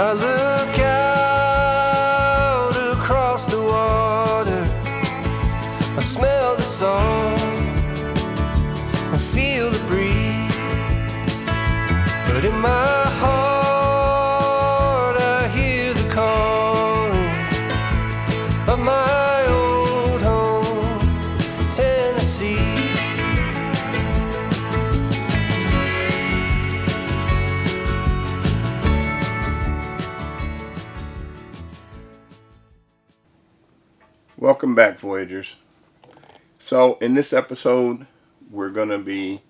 I look out across the water, I smell the salt, I feel the breeze, but in my heart I hear the calling of my old home, Tennessee. Welcome back, Voyagers. So in this episode, we're going to be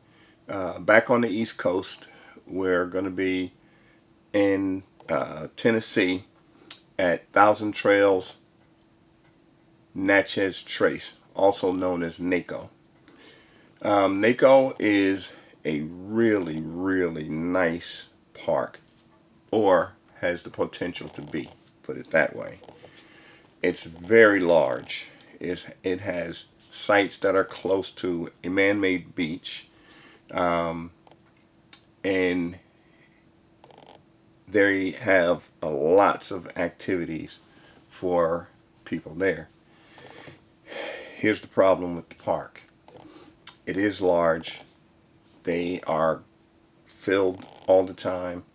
back on the East Coast. We're going to be in Tennessee at Thousand Trails Natchez Trace, also known as NACO. NACO is a really, really nice park, or has the potential to be, put it that way. It's very large. It has sites that are close to a man-made beach, and they have lots of activities for people there. Here's the problem with the park. It is large. They are filled all the time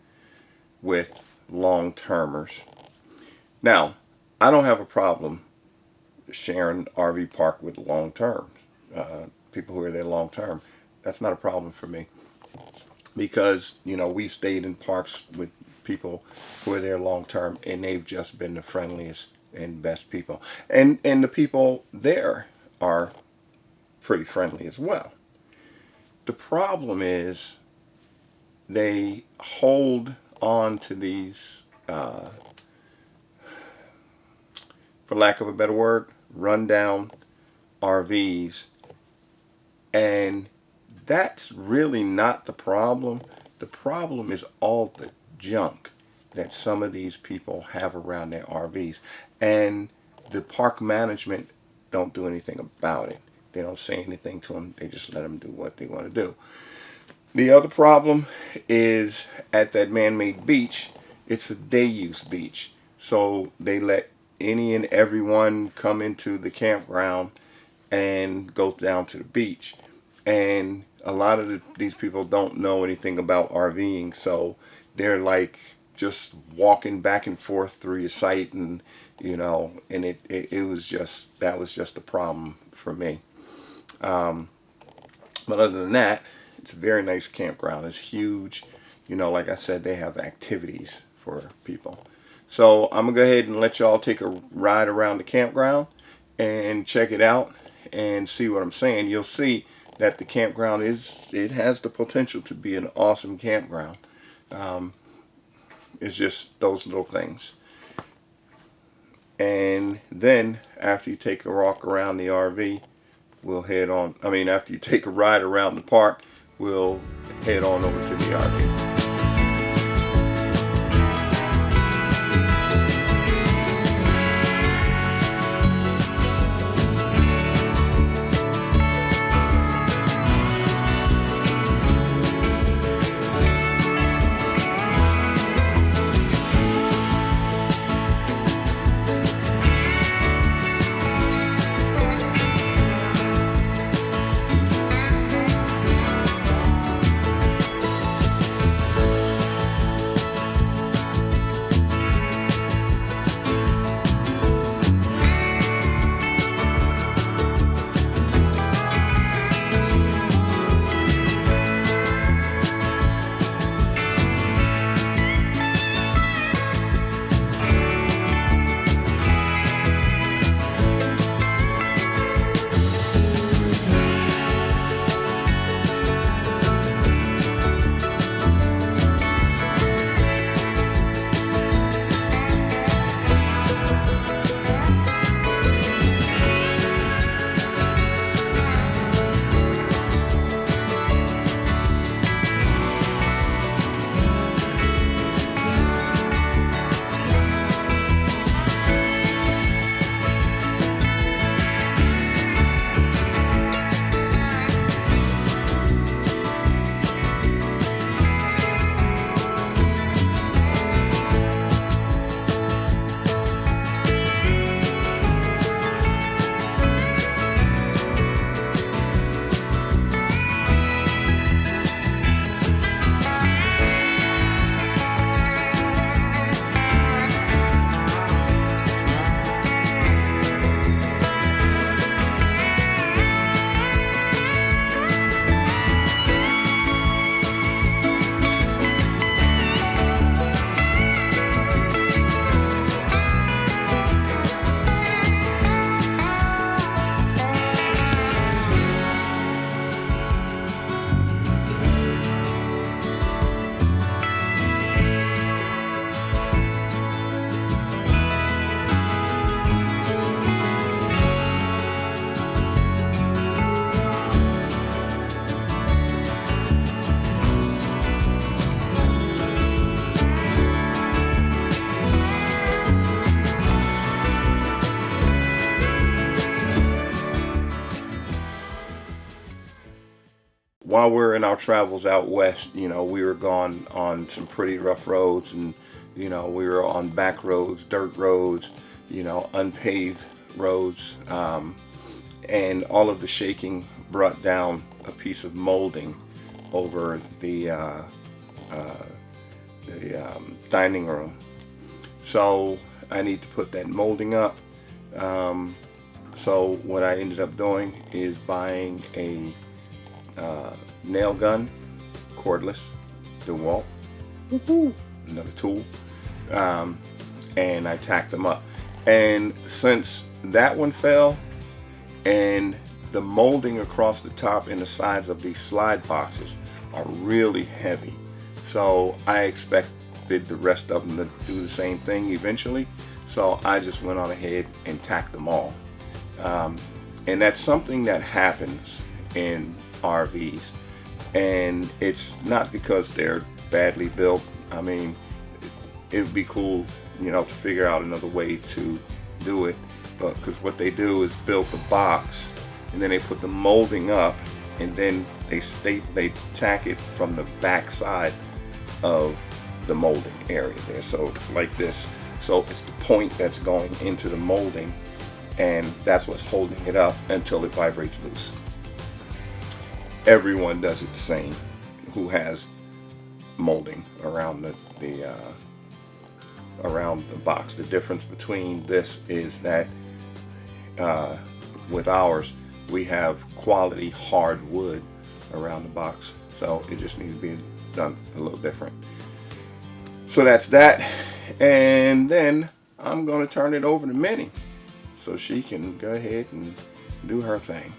with long-termers. Now, I don't have a problem sharing RV park with long-term people who are there long-term. That's not a problem for me, because we stayed in parks with people who are there long-term, and they've just been the friendliest and best people, and the people there are pretty friendly as well. The problem is they hold on to these for lack of a better word, rundown RVs. And that's really not the problem. The problem is all the junk that some of these people have around their RVs. And the park management don't do anything about it. They don't say anything to them. They just let them do what they want to do. The other problem is at that man-made beach, it's a day-use beach. So they let any and everyone come into the campground and go down to the beach, and a lot of these people don't know anything about RVing, so they're like just walking back and forth through your site, and and it was just, that was just a problem for me. But other than that, it's a very nice campground. It's huge. Like I said, they have activities for people. So I'm going to go ahead and let y'all take a ride around the campground and check it out and see what I'm saying. You'll see that the campground it has the potential to be an awesome campground. It's just those little things. And then after you take a walk around the RV, after you take a ride around the park, we'll head on over to the RV. while we're in our travels out west, we were gone on some pretty rough roads, and we were on back roads, dirt roads, unpaved roads, and all of the shaking brought down a piece of molding over the dining room. So I need to put that molding up. So what I ended up doing is buying a nail gun, cordless, DeWalt, another tool, and I tacked them up. And since that one fell, and the molding across the top and the sides of these slide boxes are really heavy, so I expected the rest of them to do the same thing eventually. So I just went on ahead and tacked them all. And that's something that happens in RVs, and it's not because they're badly built. I mean, it would be cool, to figure out another way to do it, but because what they do is build the box, and then they put the molding up, and then they tack it from the back side of the molding area there. So like this. So it's the point that's going into the molding, and that's what's holding it up until it vibrates loose. Everyone does it the same who has molding around the box. The difference between this is that with ours, we have quality hard wood around the box, so it just needs to be done a little different. So that's that, and then I'm going to turn it over to Minnie so she can go ahead and do her thing.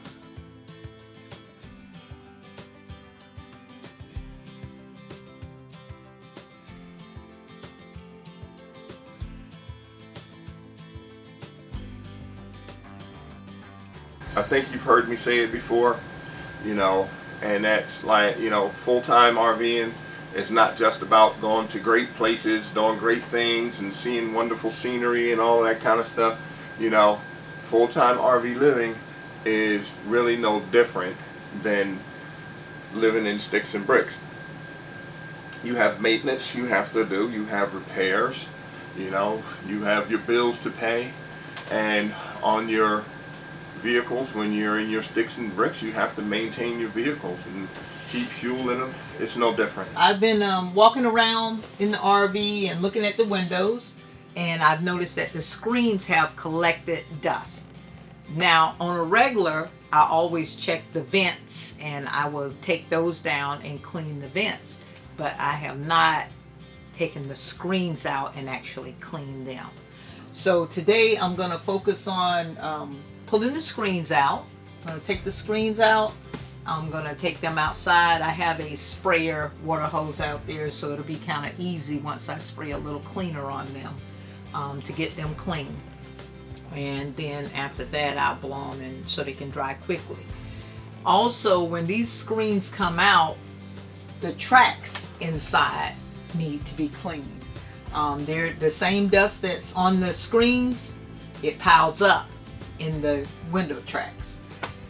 I think you've heard me say it before, and that's like, full-time RVing is not just about going to great places, doing great things, and seeing wonderful scenery and all that kind of stuff. Full-time RV living is really no different than living in sticks and bricks. You have maintenance you have to do, you have repairs, you have your bills to pay, and on your vehicles, when you're in your sticks and bricks, you have to maintain your vehicles and keep fuel in them. It's no different. I've been walking around in the RV and looking at the windows, and I've noticed that the screens have collected dust. Now, on a regular, I always check the vents, and I will take those down and clean the vents, but I have not taken the screens out and actually cleaned them. So today I'm going to focus on pulling the screens out. I'm going to take the screens out. I'm going to take them outside. I have a sprayer water hose out there, so it'll be kind of easy once I spray a little cleaner on them to get them clean. And then after that, I'll blow them in so they can dry quickly. Also, when these screens come out, the tracks inside need to be cleaned. They're the same dust that's on the screens, it piles up in the window tracks.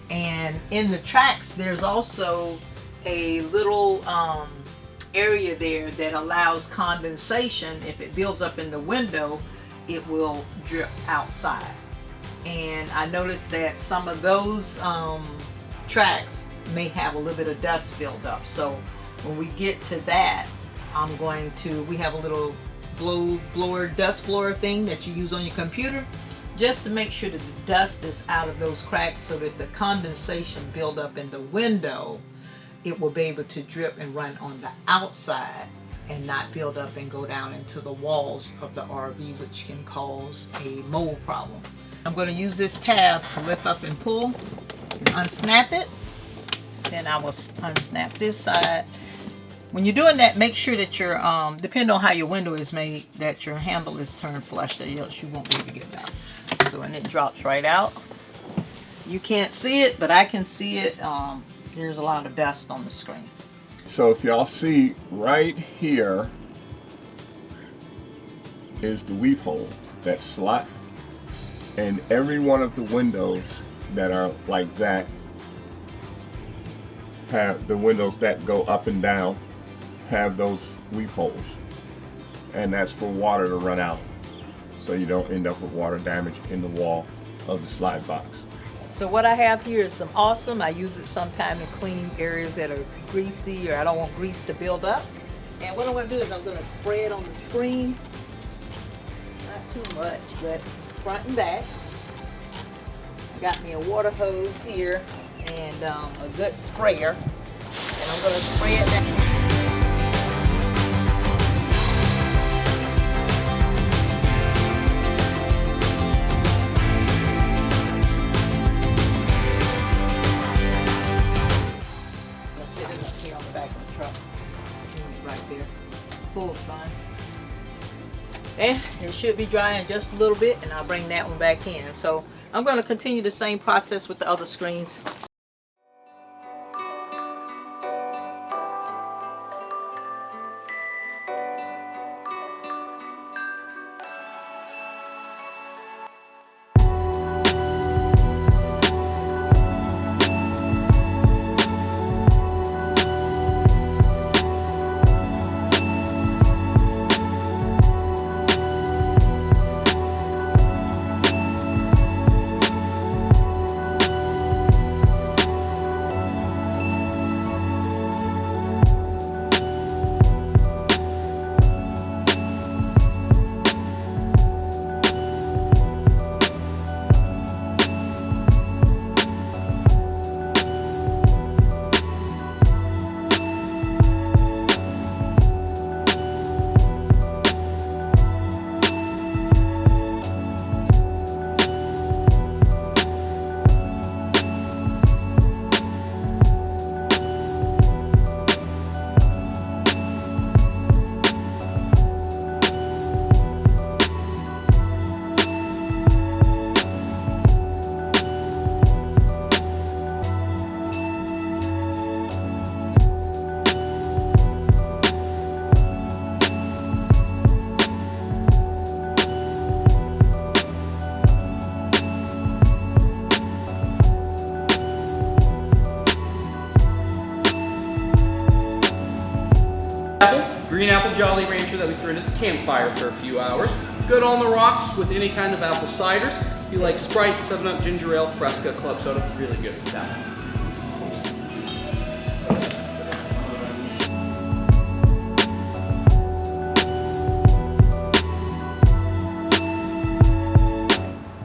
And in the tracks, there's also a little area there that allows condensation. If it builds up in the window, it will drip outside. And I noticed that some of those tracks may have a little bit of dust build up. So when we get to that, we have a little dust blower thing that you use on your computer, just to make sure that the dust is out of those cracks, so that the condensation build up in the window, it will be able to drip and run on the outside and not build up and go down into the walls of the RV, which can cause a mold problem. I'm going to use this tab to lift up and pull and unsnap it. Then I will unsnap this side. When you're doing that, make sure that your, depending on how your window is made, that your handle is turned flush, or else you won't be able to get down. So, and it drops right out. You can't see it, but I can see it. There's a lot of dust on the screen. So if y'all see right here is the weep hole, that slot, and every one of the windows that are like that have the windows that go up and down have those weep holes, and that's for water to run out, so you don't end up with water damage in the wall of the slide box. So what I have here is some Awesome. I use it sometime to clean areas that are greasy or I don't want grease to build up. And what I'm going to do is I'm going to spray it on the screen. Not too much, but front and back. I got me a water hose here and a good sprayer. And I'm going to spray it down. Right there, full sun, and it should be drying just a little bit, and I'll bring that one back in. So I'm going to continue the same process with the other screens. Green apple Jolly Rancher that we threw in at the campfire for a few hours. Good on the rocks with any kind of apple ciders. If you like Sprite, 7-Up, ginger ale, Fresca, club soda, really good with that.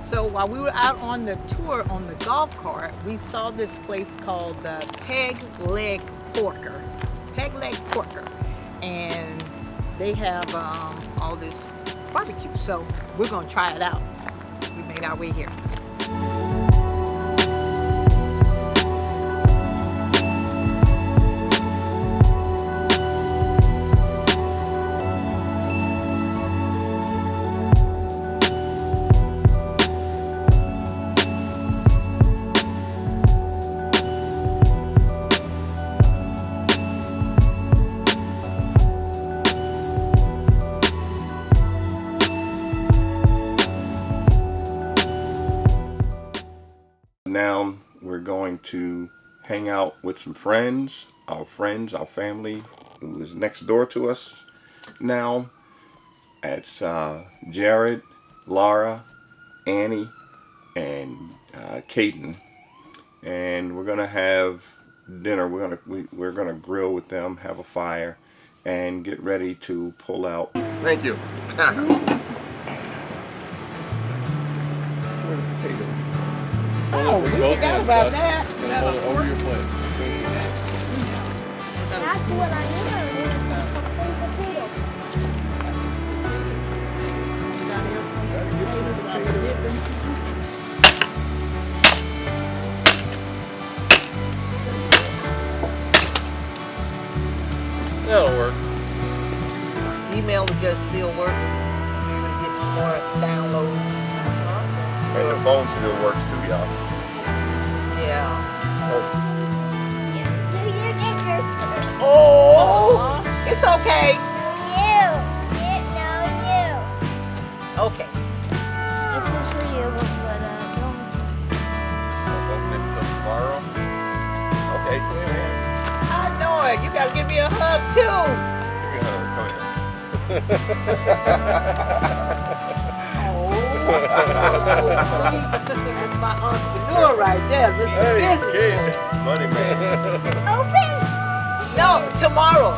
So while we were out on the tour on the golf cart, we saw this place called the Peg Leg Porker. Peg Leg Porker. And they have all this barbecue. So we're gonna try it out. We made our way here. Now we're going to hang out with some friends, our family who is next door to us now. It's Jared, Laura, Annie, and Caden, and we're gonna have dinner. We're gonna grill with them, have a fire, and get ready to pull out. Thank you. Oh, we forgot about that. Over your plate. That's what I knew. Some potatoes. That'll work. Email will just still work. We're gonna get some more downloads. That's awesome. And the phone still works too, y'all. Yeah. Do you get yours? Oh, it's okay. You. No, you. Okay. This is for you, but don't. Open it until tomorrow. Okay, go ahead. gotta give me a hug too. That's my entrepreneur right there. Mr. Businessman. Money man. Open. No, tomorrow.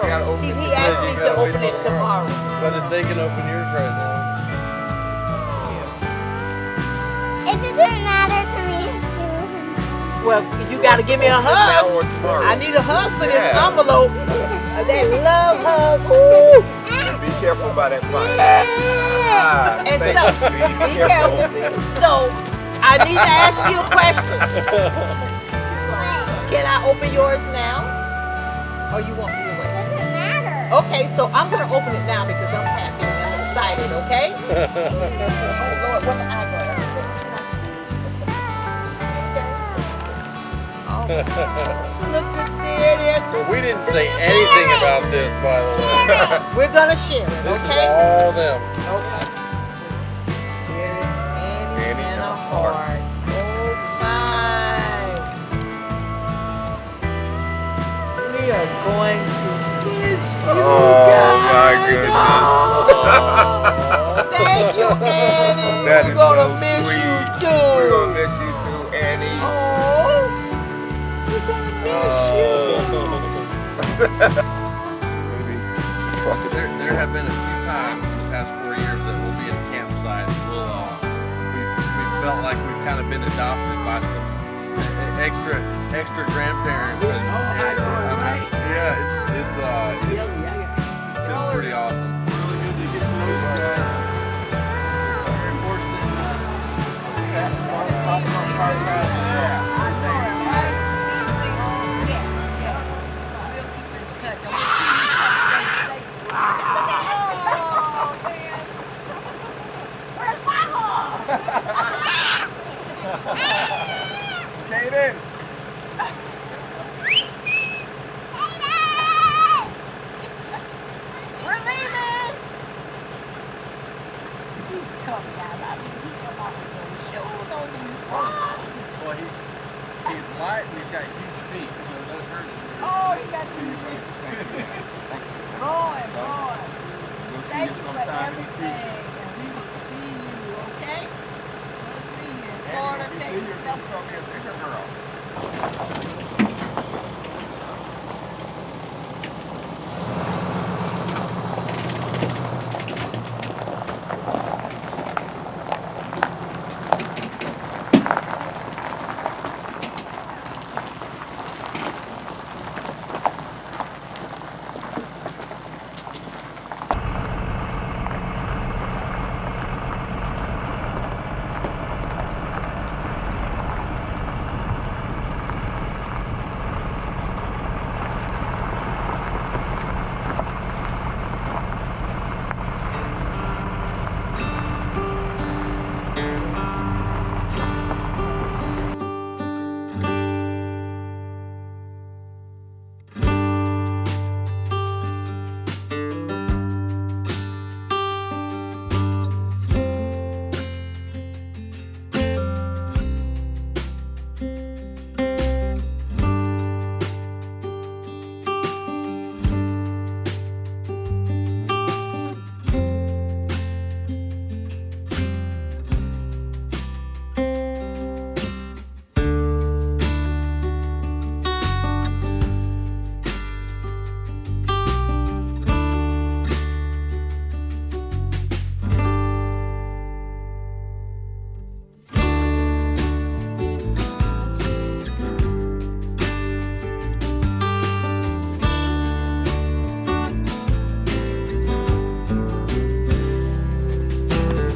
gotta open He it asked me to open it tomorrow. But if they can open yours right now. It doesn't matter to me. Well, you gotta give me a Now hug. or tomorrow. I need a hug for this Yeah. envelope. That love hug. Ooh. And be careful about that fire. And Thank so, you, sweetie. be careful. So, I need to ask you a question. Can I open yours now? Or you want me to wait? Doesn't matter. Okay, so I'm gonna open it now because I'm happy and I'm excited, okay? Oh Lord, what the eyeglasses? Can I see? Oh, look at there, We didn't say anything about this, by the way. We're gonna share it, This okay? is all them. Okay. There's Annie Annie and and a a heart. Oh my. We are going to miss you Oh, guys. my goodness. Oh, thank you, Annie. That We're is gonna so miss sweet. you We're too. gonna miss you too, Annie. Oh, we're gonna miss you. Maybe truck it. There have been a few times in the past 4 years that we'll be at a campsite. We've felt like we've kind of been adopted by some extra grandparents, and yeah, it's been pretty awesome. Really good to get to know you guys. Very fortunate time. Kaden. We're leaving. He's tough guy. I mean, he come out with those shoes on these. Well, he's light and he's got huge feet, so it doesn't hurt him. Oh, he got some. Boy. We'll see Thank you you for sometime in the everything. future. And we will see you, okay? We'll see you in Annie, Florida. when we Take see you, you yourself. come here, pick her girl.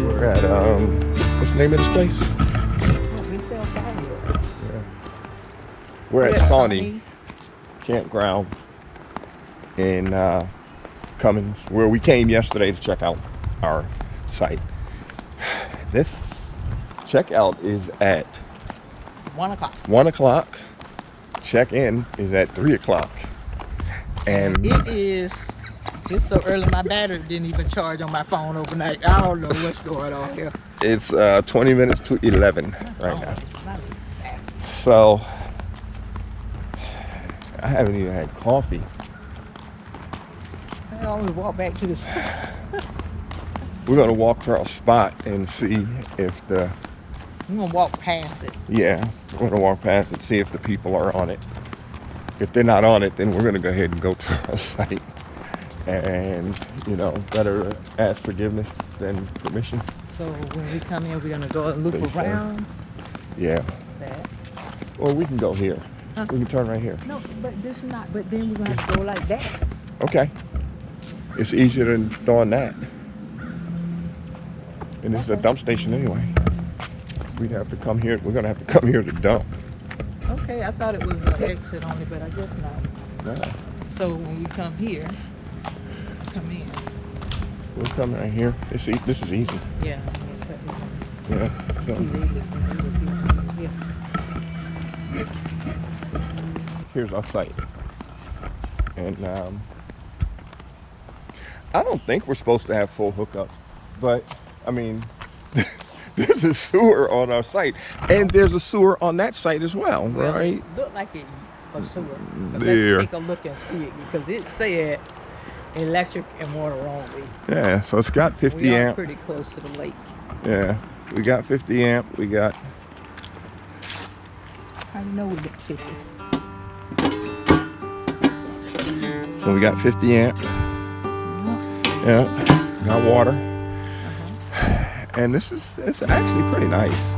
We're at what's the name of this place? We're at Sawney Campground in Cummins, where we came yesterday to check out our site. This checkout is at 1 o'clock. 1 o'clock. Check-in is at 3 o'clock. And It's so early my battery didn't even charge on my phone overnight. I don't know what's going on here. it's 20 minutes to 11 right now. So I haven't even had coffee. I always walk back to the spot. We're gonna walk to our spot and see if the, I'm gonna walk past it. yeah, we're gonna walk past it, see if the people are on it. If they're not on it, then we're gonna go ahead and go to our site. And, you know, better ask forgiveness than permission. So when we come in, we're gonna go and loop They say. around Yeah. that. Or we can go here. Huh? We can turn right here. No, but this not. But then we're gonna have to go like that. Okay. It's easier than throwing that. And this is a dump station anyway. We'd have to come here. We're gonna have to come here to dump. Okay, I thought it was an exit only, but I guess not. No. So when we come here, come in. We'll come right here. This is easy. Yeah. Yeah. See, So they look here. here's our site. And I don't think we're supposed to have full hookup, but I mean, there's a sewer on our site, and there's a sewer on that site as well, Well, right? it looked like it a sewer. But There. let's take a look and see it because it said electric and water only. Yeah. So it's got 50 We are amp. pretty close to the lake. Yeah. We got 50 amp. We got. How do you know we get 50? So we got 50 amp. Yeah. Got water. And it's actually pretty nice.